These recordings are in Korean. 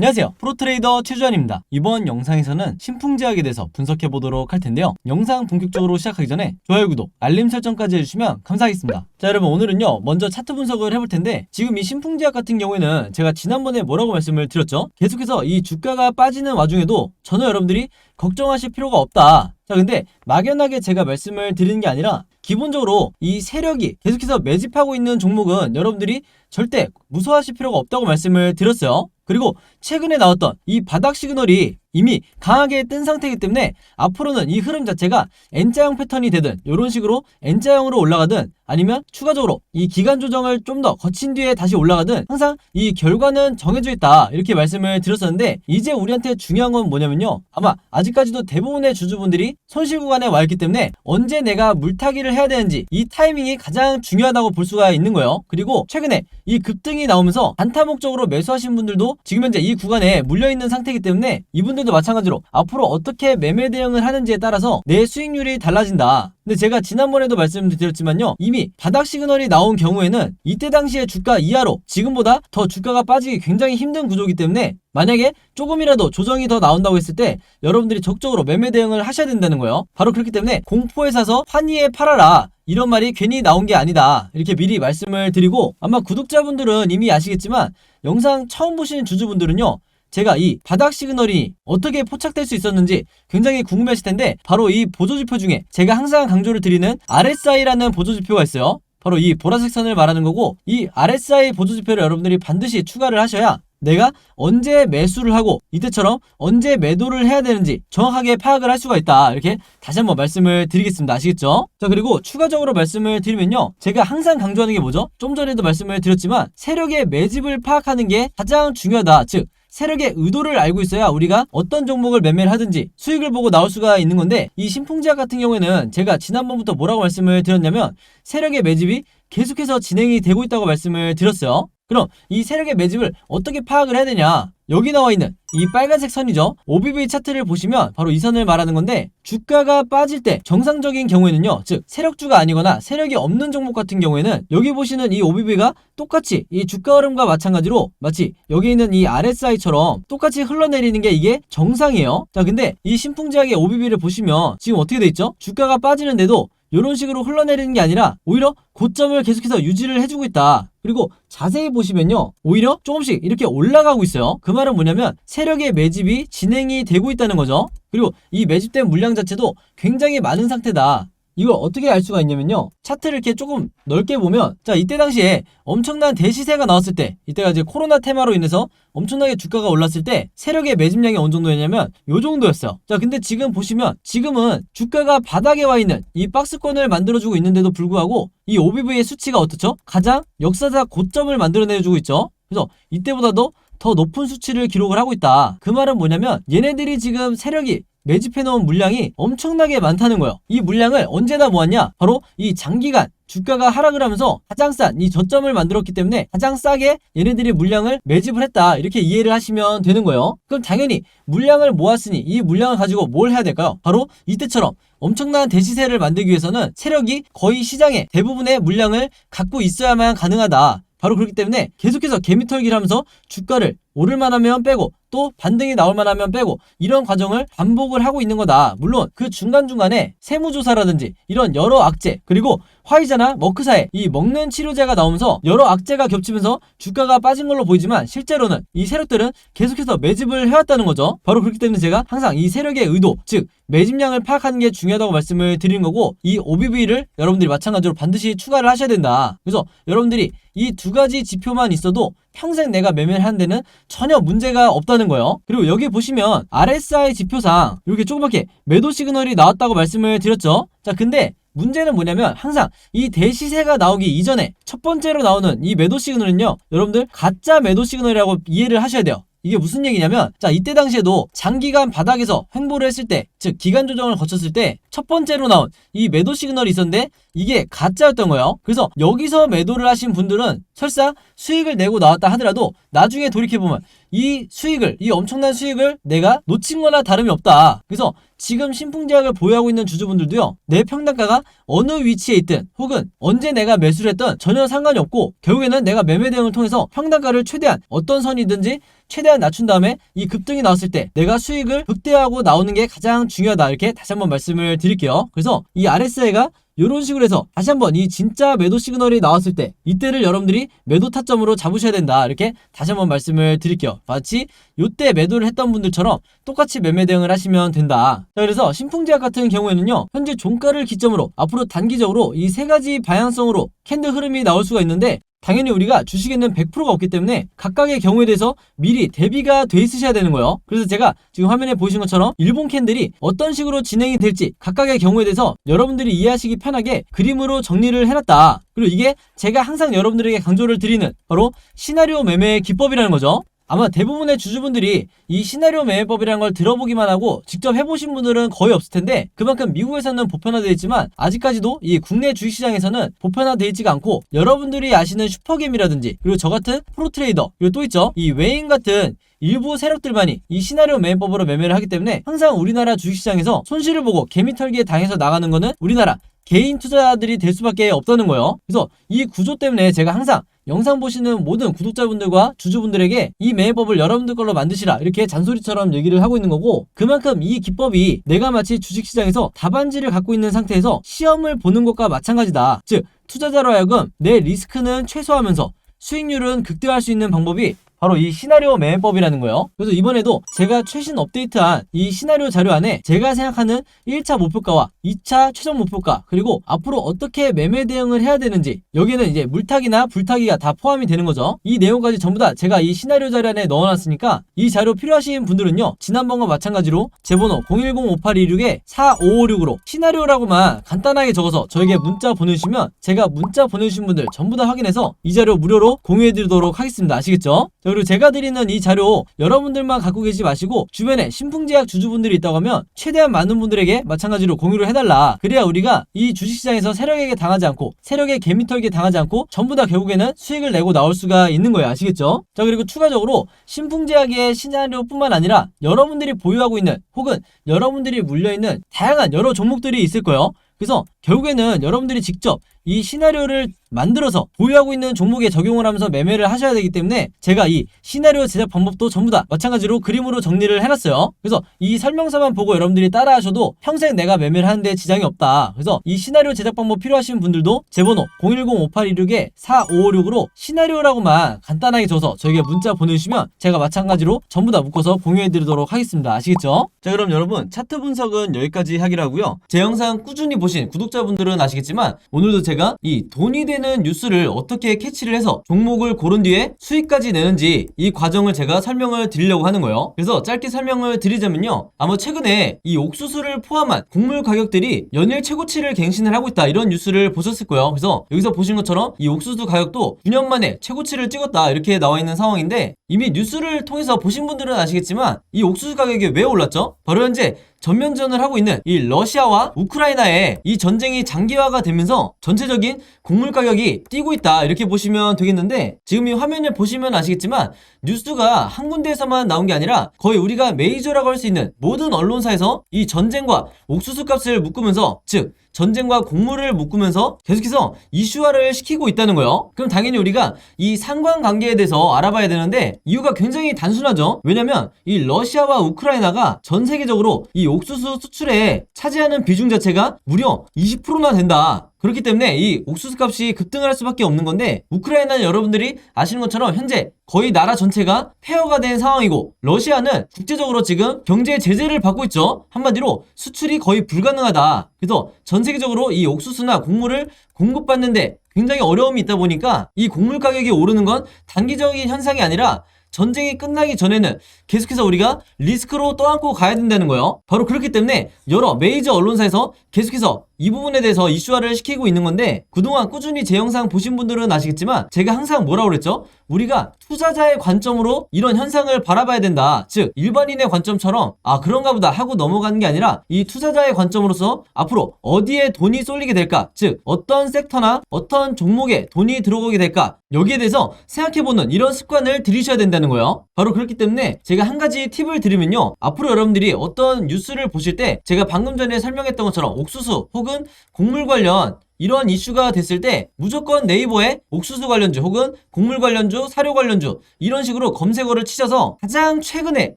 안녕하세요, 프로트레이더 최주환입니다. 이번 영상에서는 신풍제약에 대해서 분석해보도록 할 텐데요. 영상 본격적으로 시작하기 전에 좋아요, 구독, 알림 설정까지 해주시면 감사하겠습니다. 자, 여러분, 오늘은요 먼저 차트 분석을 해볼 텐데, 지금 이 신풍제약 같은 경우에는 제가 지난번에 뭐라고 말씀을 드렸죠? 계속해서 이 주가가 빠지는 와중에도 전혀 여러분들이 걱정하실 필요가 없다. 자, 근데 막연하게 제가 말씀을 드리는 게 아니라 기본적으로 이 세력이 계속해서 매집하고 있는 종목은 여러분들이 절대 무서워하실 필요가 없다고 말씀을 드렸어요. 그리고 최근에 나왔던 이 바닥 시그널이 이미 강하게 뜬 상태이기 때문에 앞으로는 이 흐름 자체가 N자형 패턴이 되든 이런 식으로 N자형으로 올라가든 아니면 추가적으로 이 기간 조정을 좀 더 거친 뒤에 다시 올라가든 항상 이 결과는 정해져 있다, 이렇게 말씀을 드렸었는데, 이제 우리한테 중요한 건 뭐냐면요, 아마 아직까지도 대부분의 주주분들이 손실 구간에 와 있기 때문에 언제 내가 물타기를 해야 되는지 이 타이밍이 가장 중요하다고 볼 수가 있는 거예요. 그리고 최근에 이 급등이 나오면서 단타 목적으로 매수하신 분들도 지금 현재 이 구간에 물려있는 상태이기 때문에 이분들도 마찬가지로 앞으로 어떻게 매매 대응을 하는지에 따라서 내 수익률이 달라진다. 근데 제가 지난번에도 말씀드렸지만요, 이미 바닥 시그널이 나온 경우에는 이때 당시에 주가 이하로 지금보다 더 주가가 빠지기 굉장히 힘든 구조이기 때문에 만약에 조금이라도 조정이 더 나온다고 했을 때 여러분들이 적극적으로 매매 대응을 하셔야 된다는 거예요. 바로 그렇기 때문에 공포에 사서 환희에 팔아라, 이런 말이 괜히 나온 게 아니다, 이렇게 미리 말씀을 드리고, 아마 구독자분들은 이미 아시겠지만 영상 처음 보시는 주주분들은요, 제가 이 바닥 시그널이 어떻게 포착될 수 있었는지 굉장히 궁금하실 텐데, 바로 이 보조지표 중에 제가 항상 강조를 드리는 RSI라는 보조지표가 있어요. 바로 이 보라색 선을 말하는 거고, 이 RSI 보조지표를 여러분들이 반드시 추가를 하셔야 내가 언제 매수를 하고 이때처럼 언제 매도를 해야 되는지 정확하게 파악을 할 수가 있다, 이렇게 다시 한번 말씀을 드리겠습니다. 아시겠죠? 자, 그리고 추가적으로 말씀을 드리면요, 제가 항상 강조하는 게 뭐죠? 좀 전에도 말씀을 드렸지만 세력의 매집을 파악하는 게 가장 중요하다. 즉, 세력의 의도를 알고 있어야 우리가 어떤 종목을 매매를 하든지 수익을 보고 나올 수가 있는 건데, 이 신풍제약 같은 경우에는 제가 지난번부터 뭐라고 말씀을 드렸냐면 세력의 매집이 계속해서 진행이 되고 있다고 말씀을 드렸어요. 그럼 이 세력의 매집을 어떻게 파악을 해야 되냐? 여기 나와 있는 이 빨간색 선이죠. OBV 차트를 보시면 바로 이 선을 말하는 건데, 주가가 빠질 때 정상적인 경우에는요, 즉 세력주가 아니거나 세력이 없는 종목 같은 경우에는 여기 보시는 이 OBV가 똑같이 이 주가 흐름과 마찬가지로 마치 여기 있는 이 RSI처럼 똑같이 흘러내리는 게 이게 정상이에요. 자, 근데 이 신풍제약의 OBV를 보시면 지금 어떻게 돼 있죠? 주가가 빠지는데도 이런 식으로 흘러내리는 게 아니라 오히려 고점을 계속해서 유지를 해주고 있다. 그리고 자세히 보시면요, 오히려 조금씩 이렇게 올라가고 있어요. 그 말은 뭐냐면 세력의 매집이 진행이 되고 있다는 거죠. 그리고 이 매집된 물량 자체도 굉장히 많은 상태다. 이걸 어떻게 알 수가 있냐면요, 차트를 이렇게 조금 넓게 보면, 자, 이때 당시에 엄청난 대시세가 나왔을 때, 이때가 이제 코로나 테마로 인해서 엄청나게 주가가 올랐을 때 세력의 매집량이 어느 정도였냐면 요 정도였어요. 자, 근데 지금 보시면 지금은 주가가 바닥에 와 있는 이 박스권을 만들어주고 있는데도 불구하고 이 OBV의 수치가 어떻죠? 가장 역사상 고점을 만들어내주고 있죠. 그래서 이때보다도 더 높은 수치를 기록을 하고 있다. 그 말은 뭐냐면 얘네들이 지금 세력이 매집해놓은 물량이 엄청나게 많다는 거예요. 이 물량을 언제나 모았냐? 바로 이 장기간 주가가 하락을 하면서 가장 싼 이 저점을 만들었기 때문에 가장 싸게 얘네들이 물량을 매집을 했다, 이렇게 이해를 하시면 되는 거예요. 그럼 당연히 물량을 모았으니 이 물량을 가지고 뭘 해야 될까요? 바로 이때처럼 엄청난 대시세를 만들기 위해서는 세력이 거의 시장의 대부분의 물량을 갖고 있어야만 가능하다. 바로 그렇기 때문에 계속해서 개미털기를 하면서 주가를 오를만 하면 빼고 또 반등이 나올만 하면 빼고 이런 과정을 반복을 하고 있는 거다. 물론 그 중간중간에 세무조사라든지 이런 여러 악재, 그리고 화이자나 머크사에 이 먹는 치료제가 나오면서 여러 악재가 겹치면서 주가가 빠진 걸로 보이지만 실제로는 이 세력들은 계속해서 매집을 해왔다는 거죠. 바로 그렇기 때문에 제가 항상 이 세력의 의도, 즉 매집량을 파악하는 게 중요하다고 말씀을 드리는 거고, 이 OBV를 여러분들이 마찬가지로 반드시 추가를 하셔야 된다. 그래서 여러분들이 이 두 가지 지표만 있어도 평생 내가 매매를 하는 데는 전혀 문제가 없다는 거예요. 그리고 여기 보시면 RSI 지표상 이렇게 조그맣게 매도 시그널이 나왔다고 말씀을 드렸죠. 자, 근데 문제는 뭐냐면 항상 이 대시세가 나오기 이전에 첫 번째로 나오는 이 매도 시그널은요, 여러분들 가짜 매도 시그널이라고 이해를 하셔야 돼요. 이게 무슨 얘기냐면, 자, 이때 당시에도 장기간 바닥에서 횡보를 했을 때, 즉 기간 조정을 거쳤을 때 첫 번째로 나온 이 매도 시그널이 있었는데 이게 가짜였던 거예요. 그래서 여기서 매도를 하신 분들은 설사 수익을 내고 나왔다 하더라도 나중에 돌이켜보면 이 수익을, 이 엄청난 수익을 내가 놓친 거나 다름이 없다. 그래서 지금 신풍제약을 보유하고 있는 주주분들도요, 내 평단가가 어느 위치에 있든 혹은 언제 내가 매수를 했던 전혀 상관이 없고 결국에는 내가 매매 대응을 통해서 평단가를 최대한 어떤 선이든지 최대한 낮춘 다음에 이 급등이 나왔을 때 내가 수익을 극대화하고 나오는 게 가장 중요하다. 이렇게 다시 한번 말씀을 드릴게요. 그래서 이 RSI가 이런 식으로 해서 다시 한번 이 진짜 매도 시그널이 나왔을 때 이때를 여러분들이 매도 타점으로 잡으셔야 된다. 이렇게 다시 한번 말씀을 드릴게요. 마치 이때 매도를 했던 분들처럼 똑같이 매매 대응을 하시면 된다. 자, 그래서 신풍제약 같은 경우에는요, 현재 종가를 기점으로 앞으로 단기적으로 이 세 가지 방향성으로 캔들 흐름이 나올 수가 있는데, 당연히 우리가 주식에는 100%가 없기 때문에 각각의 경우에 대해서 미리 대비가 돼 있으셔야 되는 거예요. 그래서 제가 지금 화면에 보이신 것처럼 일본 캔들이 어떤 식으로 진행이 될지 각각의 경우에 대해서 여러분들이 이해하시기 편하게 그림으로 정리를 해놨다. 그리고 이게 제가 항상 여러분들에게 강조를 드리는 바로 시나리오 매매의 기법이라는 거죠. 아마 대부분의 주주분들이 이 시나리오 매매법이라는 걸 들어보기만 하고 직접 해보신 분들은 거의 없을 텐데, 그만큼 미국에서는 보편화되어 있지만 아직까지도 이 국내 주식시장에서는 보편화되어 있지가 않고, 여러분들이 아시는 슈퍼겜이라든지 그리고 저 같은 프로트레이더, 그리고 또 있죠, 이 외인 같은 일부 세력들만이 이 시나리오 매매법으로 매매를 하기 때문에 항상 우리나라 주식시장에서 손실을 보고 개미털기에 당해서 나가는 거는 우리나라 개인 투자자들이 될 수밖에 없다는 거예요. 그래서 이 구조 때문에 제가 항상 영상 보시는 모든 구독자분들과 주주분들에게 이 매매법을 여러분들 걸로 만드시라 이렇게 잔소리처럼 얘기를 하고 있는 거고, 그만큼 이 기법이 내가 마치 주식시장에서 답안지를 갖고 있는 상태에서 시험을 보는 것과 마찬가지다. 즉 투자자로 하여금 내 리스크는 최소화하면서 수익률은 극대화할 수 있는 방법이 바로 이 시나리오 매매법이라는 거예요. 그래서 이번에도 제가 최신 업데이트한 이 시나리오 자료 안에 제가 생각하는 1차 목표가와 2차 최종 목표가, 그리고 앞으로 어떻게 매매 대응을 해야 되는지, 여기는 이제 물타기나 불타기가 다 포함이 되는 거죠. 이 내용까지 전부 다 제가 이 시나리오 자료 안에 넣어놨으니까 이 자료 필요하신 분들은요, 지난번과 마찬가지로 제 번호 010-5826-4556으로 시나리오라고만 간단하게 적어서 저에게 문자 보내주시면 제가 문자 보내주신 분들 전부 다 확인해서 이 자료 무료로 공유해드리도록 하겠습니다. 아시겠죠? 그리고 제가 드리는 이 자료 여러분들만 갖고 계시지 마시고 주변에 신풍제약 주주분들이 있다고 하면 최대한 많은 분들에게 마찬가지로 공유를 해달라. 그래야 우리가 이 주식시장에서 세력에게 당하지 않고, 세력의 개미털기에 당하지 않고 전부 다 결국에는 수익을 내고 나올 수가 있는 거예요. 아시겠죠? 자, 그리고 추가적으로 신풍제약의 시나리오뿐만 아니라 여러분들이 보유하고 있는 혹은 여러분들이 물려있는 다양한 여러 종목들이 있을 거예요. 그래서 결국에는 여러분들이 직접 이 시나리오를 만들어서 보유하고 있는 종목에 적용을 하면서 매매를 하셔야 되기 때문에 제가 이 시나리오 제작 방법도 전부 다 마찬가지로 그림으로 정리를 해놨어요. 그래서 이 설명서만 보고 여러분들이 따라 하셔도 평생 내가 매매를 하는데 지장이 없다. 그래서 이 시나리오 제작 방법 필요하신 분들도 제 번호 010-5826-4556으로 시나리오라고만 간단하게 줘서 저에게 문자 보내주시면 제가 마찬가지로 전부 다 묶어서 공유해드리도록 하겠습니다. 아시겠죠? 자, 그럼 여러분 차트 분석은 여기까지 하기로 하고요. 제 영상 꾸준히 보신 구독자분들은 아시겠지만 오늘도 제가 이 돈이 되는 뉴스를 어떻게 캐치를 해서 종목을 고른 뒤에 수익까지 내는지 이 과정을 제가 설명을 드리려고 하는 거예요. 그래서 짧게 설명을 드리자면요, 아마 최근에 이 옥수수를 포함한 곡물 가격들이 연일 최고치를 갱신을 하고 있다, 이런 뉴스를 보셨을 거예요. 그래서 여기서 보신 것처럼 이 옥수수 가격도 9년 만에 최고치를 찍었다, 이렇게 나와 있는 상황인데, 이미 뉴스를 통해서 보신 분들은 아시겠지만 이 옥수수 가격이 왜 올랐죠? 바로 현재 전면전을 하고 있는 이 러시아와 우크라이나의 이 전쟁이 장기화가 되면서 전체적인 곡물 가격이 뛰고 있다, 이렇게 보시면 되겠는데, 지금 이 화면을 보시면 아시겠지만 뉴스가 한 군데에서만 나온 게 아니라 거의 우리가 메이저라고 할 수 있는 모든 언론사에서 이 전쟁과 옥수수 값을 묶으면서, 즉 전쟁과 곡물을 묶으면서 계속해서 이슈화를 시키고 있다는 거예요. 그럼 당연히 우리가 이 상관관계에 대해서 알아봐야 되는데, 이유가 굉장히 단순하죠. 왜냐면 이 러시아와 우크라이나가 전 세계적으로 이 옥수수 수출에 차지하는 비중 자체가 무려 20%나 된다. 그렇기 때문에 이 옥수수 값이 급등을 할 수밖에 없는 건데, 우크라이나는 여러분들이 아시는 것처럼 현재 거의 나라 전체가 폐허가 된 상황이고, 러시아는 국제적으로 지금 경제 제재를 받고 있죠. 한마디로 수출이 거의 불가능하다. 그래서 전 세계적으로 이 옥수수나 곡물을 공급받는데 굉장히 어려움이 있다 보니까 이 곡물 가격이 오르는 건 단기적인 현상이 아니라 전쟁이 끝나기 전에는 계속해서 우리가 리스크로 떠안고 가야 된다는 거예요. 바로 그렇기 때문에 여러 메이저 언론사에서 계속해서 이 부분에 대해서 이슈화를 시키고 있는 건데, 그동안 꾸준히 제 영상 보신 분들은 아시겠지만 제가 항상 뭐라고 그랬죠? 우리가 투자자의 관점으로 이런 현상을 바라봐야 된다. 즉 일반인의 관점처럼 그런가 보다 하고 넘어가는 게 아니라 이 투자자의 관점으로서 앞으로 어디에 돈이 쏠리게 될까, 즉 어떤 섹터나 어떤 종목에 돈이 들어오게 될까, 여기에 대해서 생각해보는 이런 습관을 들이셔야 된다는 거예요. 바로 그렇기 때문에 제가 한 가지 팁을 드리면요, 앞으로 여러분들이 어떤 뉴스를 보실 때 제가 방금 전에 설명했던 것처럼 옥수수 혹은 곡물 관련 이런 이슈가 됐을 때 무조건 네이버에 옥수수 관련주 혹은 곡물 관련주, 사료 관련주 이런 식으로 검색어를 치셔서 가장 최근에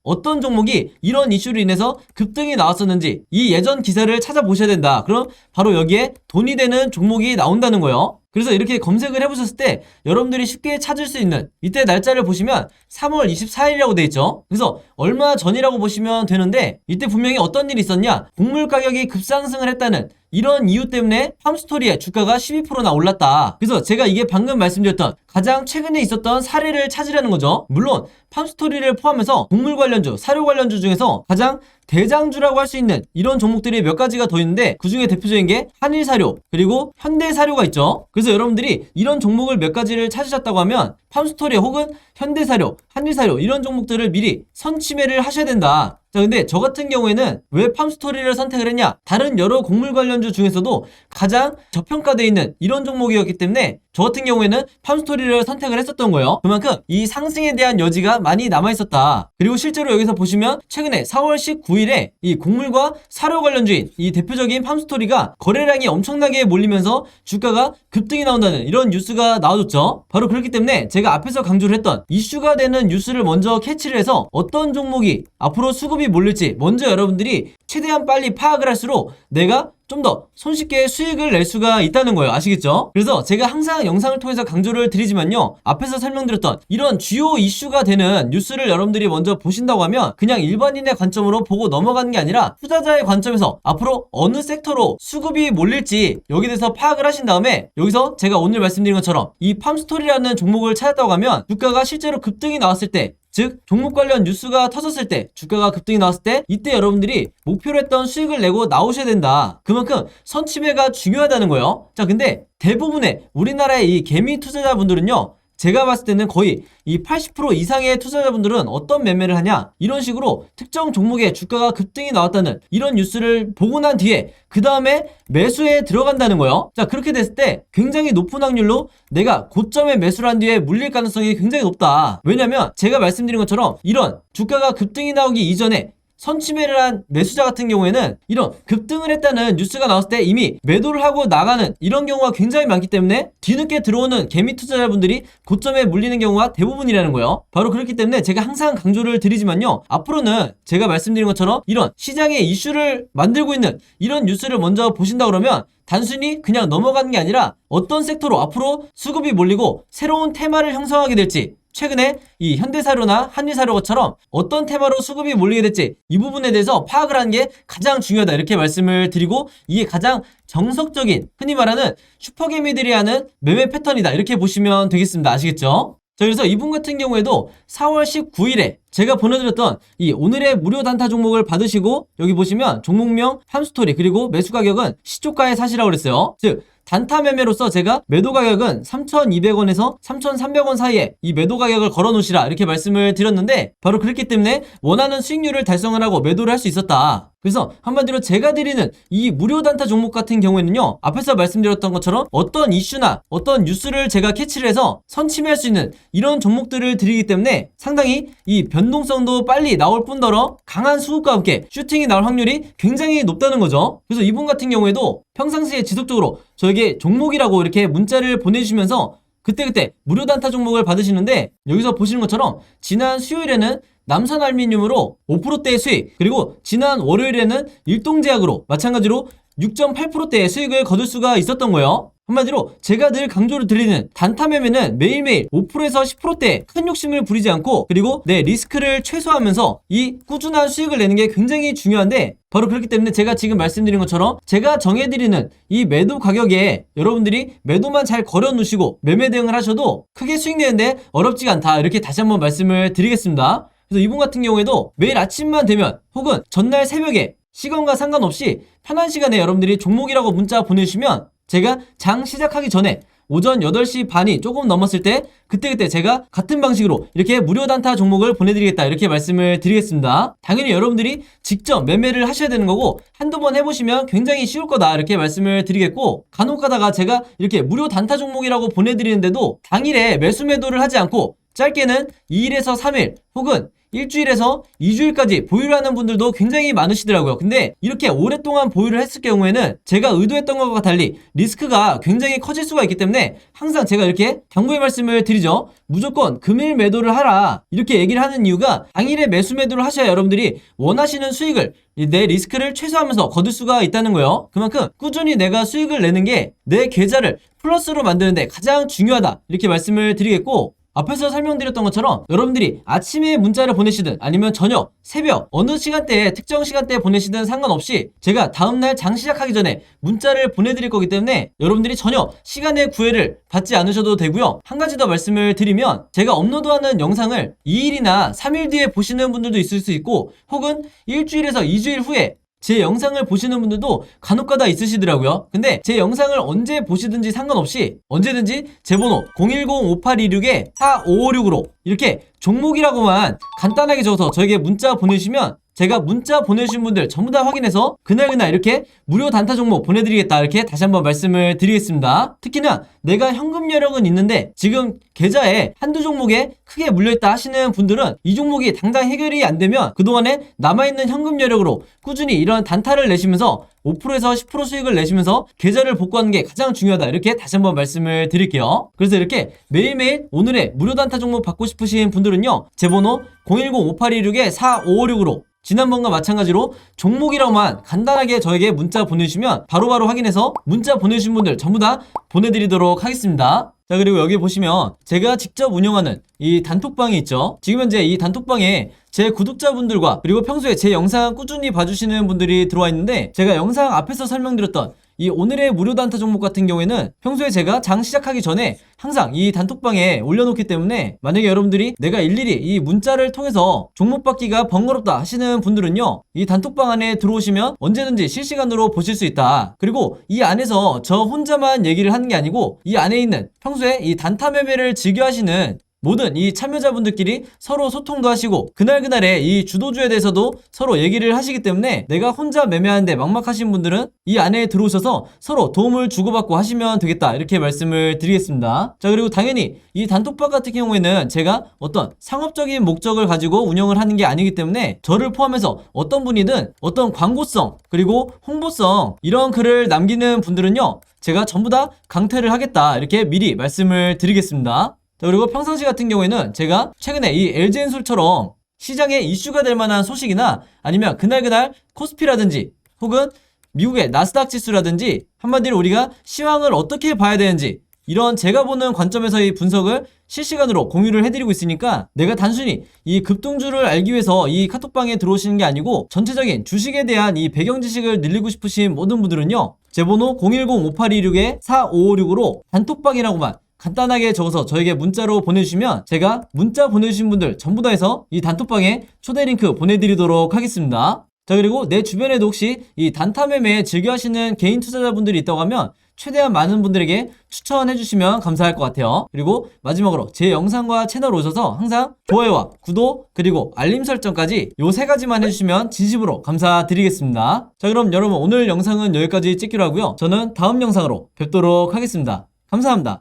어떤 종목이 이런 이슈로 인해서 급등이 나왔었는지 이 예전 기사를 찾아보셔야 된다. 그럼 바로 여기에 돈이 되는 종목이 나온다는 거예요. 그래서 이렇게 검색을 해보셨을 때 여러분들이 쉽게 찾을 수 있는, 이때 날짜를 보시면 3월 24일이라고 되어 있죠. 그래서 얼마 전이라고 보시면 되는데, 이때 분명히 어떤 일이 있었냐, 곡물 가격이 급상승을 했다는 이런 이유 때문에 팜스토리의 주가가 12%나 올랐다. 그래서 제가 이게 방금 말씀드렸던 가장 최근에 있었던 사례를 찾으려는 거죠. 물론 팜스토리를 포함해서 곡물 관련주, 사료 관련주 중에서 가장 대장주라고 할 수 있는 이런 종목들이 몇 가지가 더 있는데, 그 중에 대표적인 게 한일사료 그리고 현대사료가 있죠. 그래서 여러분들이 이런 종목을 몇 가지를 찾으셨다고 하면 팜스토리 혹은 현대사료, 한일사료 이런 종목들을 미리 선취매를 하셔야 된다. 자, 근데 저 같은 경우에는 왜 팜스토리를 선택을 했냐, 다른 여러 곡물 관련주 중에서도 가장 저평가되어 있는 이런 종목이었기 때문에 저 같은 경우에는 팜스토리를 선택을 했었던 거예요. 그만큼 이 상승에 대한 여지가 많이 남아있었다. 그리고 실제로 여기서 보시면 최근에 4월 19일에 이 곡물과 사료 관련주인 이 대표적인 팜스토리가 거래량이 엄청나게 몰리면서 주가가 급등이 나온다는 이런 뉴스가 나와줬죠. 바로 그렇기 때문에 제가 앞에서 강조를 했던 이슈가 되는 뉴스를 먼저 캐치를 해서 어떤 종목이 앞으로 수급이 몰릴지 먼저 여러분들이 최대한 빨리 파악을 할수록 내가 좀 더 손쉽게 수익을 낼 수가 있다는 거예요. 아시겠죠? 그래서 제가 항상 영상을 통해서 강조를 드리지만요, 앞에서 설명드렸던 이런 주요 이슈가 되는 뉴스를 여러분들이 먼저 보신다고 하면 그냥 일반인의 관점으로 보고 넘어가는 게 아니라 투자자의 관점에서 앞으로 어느 섹터로 수급이 몰릴지 여기에 대해서 파악을 하신 다음에, 여기서 제가 오늘 말씀드린 것처럼 이 팜스토리라는 종목을 찾았다고 하면 주가가 실제로 급등이 나왔을 때, 즉 종목 관련 뉴스가 터졌을 때, 주가가 급등이 나왔을 때 이때 여러분들이 목표로 했던 수익을 내고 나오셔야 된다. 그만큼 선취매가 중요하다는 거예요. 자, 근데 대부분의 우리나라의 이 개미 투자자분들은요, 제가 봤을 때는 거의 이 80% 이상의 투자자분들은 어떤 매매를 하냐, 이런 식으로 특정 종목의 주가가 급등이 나왔다는 이런 뉴스를 보고 난 뒤에 그 다음에 매수에 들어간다는 거예요. 자, 그렇게 됐을 때 굉장히 높은 확률로 내가 고점에 매수를 한 뒤에 물릴 가능성이 굉장히 높다. 왜냐면 제가 말씀드린 것처럼 이런 주가가 급등이 나오기 이전에 선취매를 한 매수자 같은 경우에는 이런 급등을 했다는 뉴스가 나왔을 때 이미 매도를 하고 나가는 이런 경우가 굉장히 많기 때문에 뒤늦게 들어오는 개미 투자자분들이 고점에 물리는 경우가 대부분이라는 거예요. 바로 그렇기 때문에 제가 항상 강조를 드리지만요, 앞으로는 제가 말씀드린 것처럼 이런 시장의 이슈를 만들고 있는 이런 뉴스를 먼저 보신다 그러면 단순히 그냥 넘어가는 게 아니라 어떤 섹터로 앞으로 수급이 몰리고 새로운 테마를 형성하게 될지, 최근에 이 현대사료나 한일사료처럼 어떤 테마로 수급이 몰리게 될지 이 부분에 대해서 파악을 하는 게 가장 중요하다, 이렇게 말씀을 드리고, 이게 가장 정석적인 흔히 말하는 슈퍼개미들이 하는 매매 패턴이다, 이렇게 보시면 되겠습니다. 아시겠죠? 자, 그래서 이분 같은 경우에도 4월 19일에 제가 보내드렸던 이 오늘의 무료 단타 종목을 받으시고, 여기 보시면 종목명, 팜스토리 그리고 매수 가격은 시초가에 사시라고 그랬어요. 즉 단타 매매로서 제가 매도 가격은 3,200원에서 3,300원 사이에 이 매도 가격을 걸어 놓으시라, 이렇게 말씀을 드렸는데, 바로 그렇기 때문에 원하는 수익률을 달성을 하고 매도를 할 수 있었다. 그래서 한마디로 제가 드리는 이 무료 단타 종목 같은 경우에는요, 앞에서 말씀드렸던 것처럼 어떤 이슈나 어떤 뉴스를 제가 캐치를 해서 선취매할 수 있는 이런 종목들을 드리기 때문에 상당히 이 변동성도 빨리 나올 뿐더러 강한 수급과 함께 슈팅이 나올 확률이 굉장히 높다는 거죠. 그래서 이분 같은 경우에도 평상시에 지속적으로 저에게 종목이라고 이렇게 문자를 보내주시면서 그때그때 무료 단타 종목을 받으시는데, 여기서 보시는 것처럼 지난 수요일에는 남선알미늄으로 5%대의 수익, 그리고 지난 월요일에는 일동제약으로 마찬가지로 6.8%대의 수익을 거둘 수가 있었던 거예요. 한마디로 제가 늘 강조를 드리는 단타 매매는 매일매일 5%에서 10%대 큰 욕심을 부리지 않고, 그리고 내 리스크를 최소화하면서 이 꾸준한 수익을 내는 게 굉장히 중요한데, 바로 그렇기 때문에 제가 지금 말씀드린 것처럼 제가 정해드리는 이 매도 가격에 여러분들이 매도만 잘 걸어 놓으시고 매매 대응을 하셔도 크게 수익 내는데 어렵지가 않다, 이렇게 다시 한번 말씀을 드리겠습니다. 그래서 이분 같은 경우에도 매일 아침만 되면 혹은 전날 새벽에 시간과 상관없이 편한 시간에 여러분들이 종목이라고 문자 보내주시면 제가 장 시작하기 전에 오전 8시 반이 조금 넘었을 때 그때 제가 같은 방식으로 이렇게 무료 단타 종목을 보내드리겠다 이렇게 말씀을 드리겠습니다. 당연히 여러분들이 직접 매매를 하셔야 되는 거고 한두 번 해보시면 굉장히 쉬울 거다 이렇게 말씀을 드리겠고, 간혹 가다가 제가 이렇게 무료 단타 종목이라고 보내드리는데도 당일에 매수 매도를 하지 않고 짧게는 2일에서 3일 혹은 일주일에서 2주일까지 보유를 하는 분들도 굉장히 많으시더라고요. 근데 이렇게 오랫동안 보유를 했을 경우에는 제가 의도했던 것과 달리 리스크가 굉장히 커질 수가 있기 때문에 항상 제가 이렇게 당부의 말씀을 드리죠. 무조건 금일 매도를 하라 이렇게 얘기를 하는 이유가, 당일에 매수 매도를 하셔야 여러분들이 원하시는 수익을, 내 리스크를 최소화하면서 거둘 수가 있다는 거예요. 그만큼 꾸준히 내가 수익을 내는 게 내 계좌를 플러스로 만드는데 가장 중요하다 이렇게 말씀을 드리겠고, 앞에서 설명드렸던 것처럼 여러분들이 아침에 문자를 보내시든 아니면 저녁, 새벽 어느 시간대에 특정 시간대에 보내시든 상관없이 제가 다음날 장 시작하기 전에 문자를 보내드릴 거기 때문에 여러분들이 전혀 시간의 구애를 받지 않으셔도 되고요. 한 가지 더 말씀을 드리면, 제가 업로드하는 영상을 2일이나 3일 뒤에 보시는 분들도 있을 수 있고 혹은 일주일에서 2주일 후에 제 영상을 보시는 분들도 간혹가다 있으시더라고요. 근데 제 영상을 언제 보시든지 상관없이 언제든지 제 번호 010-5826-4556으로 이렇게 종목이라고만 간단하게 적어서 저에게 문자 보내주시면 제가 문자 보내주신 분들 전부 다 확인해서 그날 이렇게 무료 단타 종목 보내드리겠다 이렇게 다시 한번 말씀을 드리겠습니다. 특히나 내가 현금 여력은 있는데 지금 계좌에 한두 종목에 크게 물려있다 하시는 분들은 이 종목이 당장 해결이 안 되면 그동안에 남아있는 현금 여력으로 꾸준히 이런 단타를 내시면서 5%에서 10% 수익을 내시면서 계좌를 복구하는 게 가장 중요하다 이렇게 다시 한번 말씀을 드릴게요. 그래서 이렇게 매일매일 오늘의 무료 단타 종목 받고 싶으신 분들은요, 제 번호 010-5826-4556으로 지난번과 마찬가지로 종목이라고만 간단하게 저에게 문자 보내주시면 바로바로 확인해서 문자 보내주신 분들 전부 다 보내드리도록 하겠습니다. 자, 그리고 여기 보시면 제가 직접 운영하는 이 단톡방이 있죠. 지금 현재 이 단톡방에 제 구독자분들과 그리고 평소에 제 영상 꾸준히 봐주시는 분들이 들어와 있는데, 제가 영상 앞에서 설명드렸던 이 오늘의 무료 단타 종목 같은 경우에는 평소에 제가 장 시작하기 전에 항상 이 단톡방에 올려놓기 때문에 만약에 여러분들이 내가 일일이 이 문자를 통해서 종목 받기가 번거롭다 하시는 분들은요, 이 단톡방 안에 들어오시면 언제든지 실시간으로 보실 수 있다. 그리고 이 안에서 저 혼자만 얘기를 하는 게 아니고 이 안에 있는 평소에 이 단타 매매를 즐겨 하시는 모든 이 참여자분들끼리 서로 소통도 하시고 그날의 이 주도주에 대해서도 서로 얘기를 하시기 때문에 내가 혼자 매매하는데 막막하신 분들은 이 안에 들어오셔서 서로 도움을 주고받고 하시면 되겠다 이렇게 말씀을 드리겠습니다. 자, 그리고 당연히 이 단톡방 같은 경우에는 제가 어떤 상업적인 목적을 가지고 운영을 하는 게 아니기 때문에 저를 포함해서 어떤 분이든 어떤 광고성 그리고 홍보성 이런 글을 남기는 분들은요, 제가 전부 다 강퇴를 하겠다 이렇게 미리 말씀을 드리겠습니다. 자, 그리고 평상시 같은 경우에는 제가 최근에 이 LG엔솔처럼 시장에 이슈가 될 만한 소식이나 아니면 그날 코스피라든지 혹은 미국의 나스닥 지수라든지 한마디로 우리가 시황을 어떻게 봐야 되는지 이런 제가 보는 관점에서의 분석을 실시간으로 공유를 해드리고 있으니까 내가 단순히 이 급등주를 알기 위해서 이 카톡방에 들어오시는 게 아니고 전체적인 주식에 대한 이 배경 지식을 늘리고 싶으신 모든 분들은요, 제 번호 010-5826-4556으로 단톡방이라고만 간단하게 적어서 저에게 문자로 보내주시면 제가 문자 보내주신 분들 전부 다 해서 이 단톡방에 초대 링크 보내드리도록 하겠습니다. 자, 그리고 내 주변에도 혹시 이 단타 매매 즐겨 하시는 개인 투자자분들이 있다고 하면 최대한 많은 분들에게 추천해 주시면 감사할 것 같아요. 그리고 마지막으로 제 영상과 채널 오셔서 항상 좋아요와 구독 그리고 알림 설정까지 요 3가지만 해주시면 진심으로 감사드리겠습니다. 자, 그럼 여러분 오늘 영상은 여기까지 찍기로 하고요. 저는 다음 영상으로 뵙도록 하겠습니다. 감사합니다.